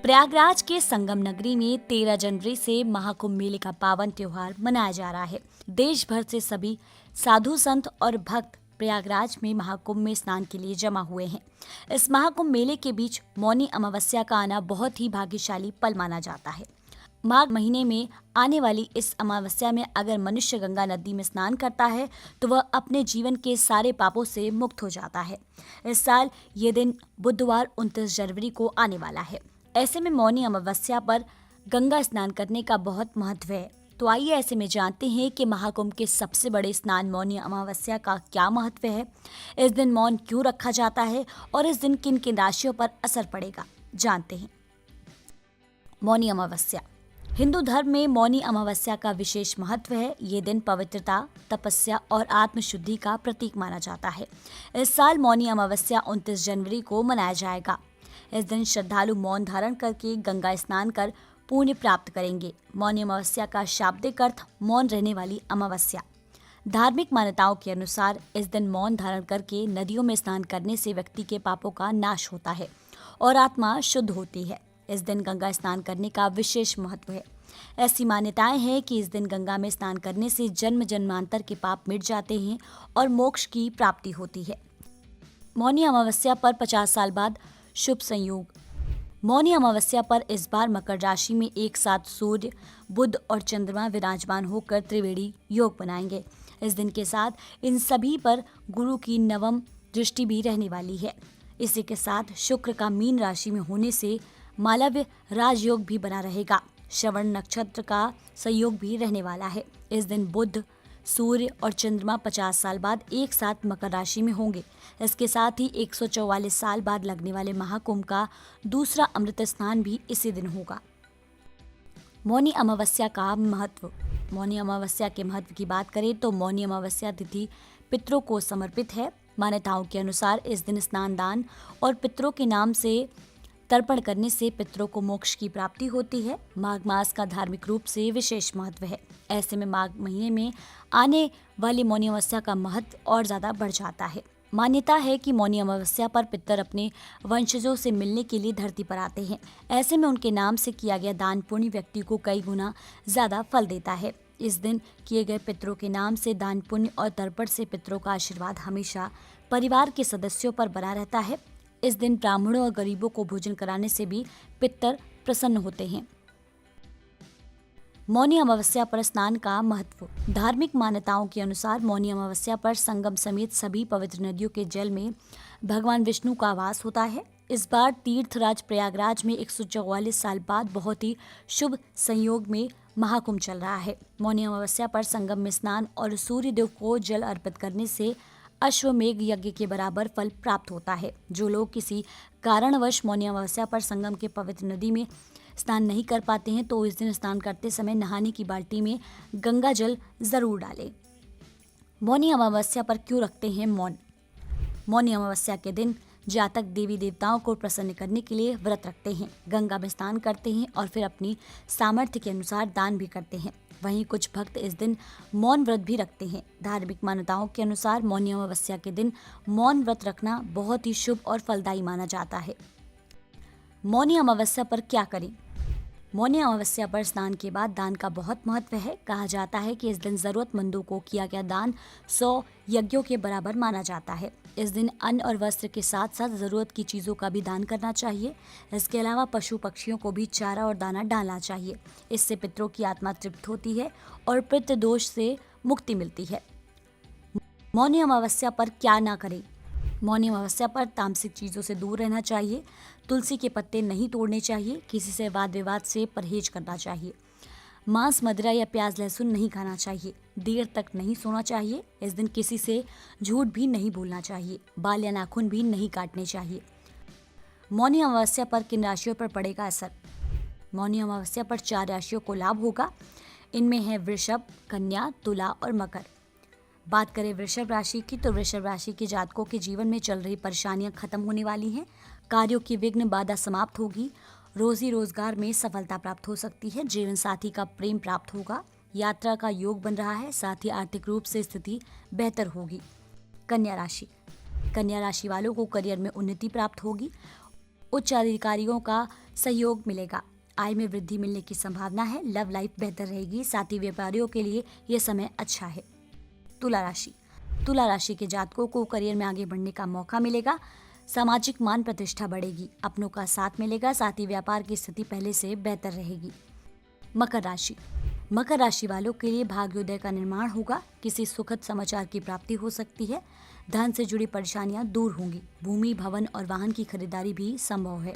प्रयागराज के संगम नगरी में 13 जनवरी से महाकुंभ मेले का पावन त्योहार मनाया जा रहा है। देश भर से सभी साधु संत और भक्त प्रयागराज में महाकुंभ में स्नान के लिए जमा हुए हैं। इस महाकुंभ मेले के बीच मौनी अमावस्या का आना बहुत ही भाग्यशाली पल माना जाता है। माघ महीने में आने वाली इस अमावस्या में अगर मनुष्य गंगा नदी में स्नान करता है तो वह अपने जीवन के सारे पापों से मुक्त हो जाता है। इस साल ये दिन बुधवार 29 जनवरी को आने वाला है। ऐसे में मौनी अमावस्या पर गंगा स्नान करने का बहुत महत्व है। तो आइए ऐसे में जानते हैं कि महाकुंभ के सबसे बड़े स्नान मौनी अमावस्या का क्या महत्व है, इस दिन मौन क्यों रखा जाता है और इस दिन किन किन राशियों पर असर पड़ेगा, जानते हैं। मौनी अमावस्या हिंदू धर्म में मौनी अमावस्या का विशेष महत्व है। ये दिन पवित्रता, तपस्या और आत्मशुद्धि का प्रतीक माना जाता है। इस साल मौनी अमावस्या 29 जनवरी को मनाया जाएगा। इस दिन श्रद्धालु मौन धारण करके गंगा स्नान कर पुण्य प्राप्त करेंगे। मौनी अमावस्या का शाब्दिक अर्थ मौन रहने वाली अमावस्या। धार्मिक मान्यताओं के अनुसार इस दिन मौन धारण करके नदियों में स्नान करने से व्यक्ति के पापों का नाश होता है और आत्मा शुद्ध होती है। इस दिन गंगा स्नान करने का विशेष महत्व है। ऐसी मान्यताएं हैं कि इस दिन गंगा में स्नान करने से जन्म जन्मांतर के पाप मिट जाते हैं और मोक्ष की प्राप्ति होती है। मौनी अमावस्या पर 50 साल बाद शुभ संयोग। मौनी अमावस्या पर इस बार मकर राशि में एक साथ सूर्य, बुध और चंद्रमा विराजमान होकर त्रिवेणी योग बनाएंगे। इस दिन के साथ इन सभी पर गुरु की नवम दृष्टि भी रहने वाली है। इसी के साथ शुक्र का मीन राशि में होने से मालव्य राजयोग भी बना रहेगा। श्रवण नक्षत्र का संयोग भी रहने वाला है। इस दिन बुध, सूर्य और चंद्रमा 50 साल बाद एक साथ मकर राशि में होंगे। इसके साथ ही 144 साल बाद लगने वाले महाकुंभ का दूसरा अमृत स्नान भी इसी दिन होगा। मौनी अमावस्या का महत्व। मौनी अमावस्या के महत्व की बात करें तो मौनी अमावस्या तिथि पितरों को समर्पित है। मान्यताओं के अनुसार इस दिन स्नान दान और पितरों के नाम से तर्पण करने से पितरों को मोक्ष की प्राप्ति होती है। माघ मास का धार्मिक रूप से विशेष महत्व है। ऐसे में माघ महीने में आने वाली मौनी अमावस्या का महत्व और ज्यादा बढ़ जाता है। मान्यता है कि मौनी अमावस्या पर पितर अपने वंशजों से मिलने के लिए धरती पर आते हैं। ऐसे में उनके नाम से किया गया दान पुण्य व्यक्ति को कई गुना ज्यादा फल देता है। इस दिन किए गए पितरों के नाम से दान पुण्य और तर्पण से पितरों का आशीर्वाद हमेशा परिवार के सदस्यों पर बना रहता है। इस दिन ब्राह्मणों और गरीबों को भोजन कराने से भी पितर प्रसन्न होते हैं। मौनी अमावस्या पर स्नान का महत्व। धार्मिक मान्यताओं के अनुसार मौनी अमावस्या पर संगम समेत सभी पवित्र नदियों के जल में भगवान विष्णु का वास होता है। इस बार तीर्थराज प्रयागराज में 144 साल बाद बहुत ही शुभ संयोग में महाकुंभ चल रहा है। मौनी अमावस्या पर संगम में स्नान और सूर्य देव को जल अर्पित करने से अश्वमेघ यज्ञ के बराबर फल प्राप्त होता है। जो लोग किसी कारणवश मौनी अमावस्या पर संगम के पवित्र नदी में स्नान नहीं कर पाते हैं तो इस दिन स्नान करते समय नहाने की बाल्टी में गंगा जल जरूर डालें। मौनी अमावस्या पर क्यों रखते हैं मौन। मौनी अमावस्या के दिन जातक देवी देवताओं को प्रसन्न करने के लिए व्रत रखते हैं, गंगा में स्नान करते हैं और फिर अपनी सामर्थ्य के अनुसार दान भी करते हैं। वहीं कुछ भक्त इस दिन मौन व्रत भी रखते हैं। धार्मिक मान्यताओं के अनुसार मौनी अमावस्या के दिन मौन व्रत रखना बहुत ही शुभ और फलदायी माना जाता है। मौनी अमावस्या पर क्या करें। मौनी अमावस्या पर स्नान के बाद दान का बहुत महत्व है। कहा जाता है कि इस दिन जरूरतमंदों को किया गया दान 100 यज्ञों के बराबर माना जाता है। इस दिन अन्न और वस्त्र के साथ साथ जरूरत की चीजों का भी दान करना चाहिए। इसके अलावा पशु पक्षियों को भी चारा और दाना डालना चाहिए। इससे पितरों की आत्मा तृप्त होती है और पितृ दोष से मुक्ति मिलती है। मौनी अमावस्या पर क्या ना करें। मौनी अमावस्या पर तामसिक चीजों से दूर रहना चाहिए। तुलसी के पत्ते नहीं तोड़ने चाहिए। किसी से वाद विवाद से परहेज करना चाहिए। मांस, मदिरा या प्याज लहसुन नहीं खाना चाहिए। देर तक नहीं सोना चाहिए। इस दिन किसी से झूठ भी नहीं बोलना चाहिए। बाल या नाखून भी नहीं काटने चाहिए। मौनी अमावस्या पर किन राशियों पर पड़ेगा असर। मौनी अमावस्या पर 4 राशियों को लाभ होगा। इनमें है वृषभ, कन्या, तुला और मकर। बात करें वृषभ राशि की तो वृषभ राशि के जातकों के जीवन में चल रही परेशानियां खत्म होने वाली हैं। कार्यों की विघ्न बाधा समाप्त होगी। रोजी रोजगार में सफलता प्राप्त हो सकती है। जीवन साथी का प्रेम प्राप्त होगा। यात्रा का योग बन रहा है। साथ ही आर्थिक रूप से स्थिति बेहतर होगी। कन्या राशि वालों को करियर में उन्नति प्राप्त होगी। उच्च अधिकारियों का सहयोग मिलेगा। आय में वृद्धि मिलने की संभावना है। लव लाइफ बेहतर रहेगी, साथ ही व्यापारियों के लिए यह समय अच्छा है। तुला राशि। तुला राशि के जातकों को करियर में आगे बढ़ने का मौका मिलेगा। सामाजिक मान प्रतिष्ठा बढ़ेगी, अपनों का साथ मिलेगा, साथ ही व्यापार की स्थिति पहले से बेहतर रहेगी। मकर राशि। मकर राशि वालों के लिए भाग्योदय का निर्माण होगा। किसी सुखद समाचार की प्राप्ति हो सकती है। धन से जुड़ी परेशानियां दूर होंगी। भूमि, भवन और वाहन की खरीदारी भी संभव है।